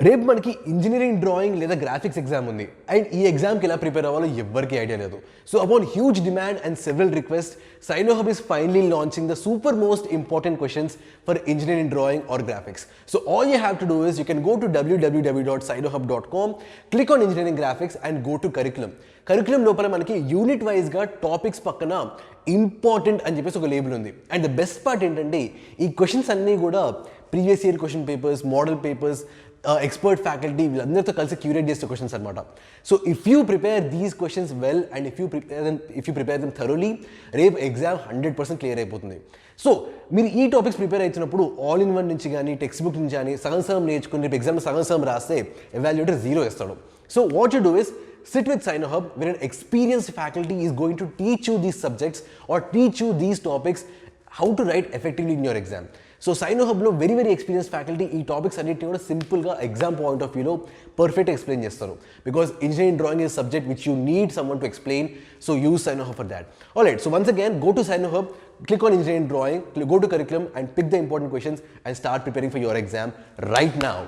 రేపు మనకి engineering drawing లేదా గ్రాఫిక్స్ ఎగ్జామ్ ఉంది అండ్ ఈ ఎగ్జామ్కి ఎలా ప్రిపేర్ అవ్వాలో ఎవ్వరికీ ఐడియా లేదు. So upon huge demand and several request, Cynohub is finally launching the super most important questions for engineering drawing or graphics. So all you have to do is you can go to www.cynohub.com, click on engineering graphics and go to curriculum. Curriculum లోపల మనకి unit వైజ్గా topics పక్కన important అని చెప్పేసి ఒక label ఉంది. And the best part ఏంటంటే ఈ క్వశ్చన్స్ అన్నీ కూడా previous year question papers, model papers, expert faculty వీళ్ళందరితో కలిసి క్యూరేట్ చేసే క్వశ్చన్స్ అనమాట. So if you prepare these questions well and if you prepare them thoroughly, రేపు ఎగ్జామ్ 100% క్లియర్ అయిపోతుంది. సో మీరు ఈ టాపిక్స్ ప్రిపేర్ అవుతున్నప్పుడు ఆల్ ఇన్ వన్ నుంచి కానీ టెక్స్ట్ బుక్ నుంచి కానీ సగం నేర్చుకుని రేపు ఎగ్జామ్ సగం రాస్తే ఎవాల్యుయేటర్ 0 ఇస్తాడు. So what you do is sit with Cynohub, where an experienced faculty is going to teach you these subjects or teach you these topics, how to write effectively in your exam. So Cynohub లో very experienced faculty ఈ topics అన్నిటిని కూడా సింపుల్గా exam point of వ్యూలో perfect explain చేస్తారు. Because engineering drawing is subject which you need someone to explain. So use Cynohub for that. Alright, so once again go to Cynohub, click on engineering drawing, go to curriculum and pick the important questions and start preparing for your exam right now.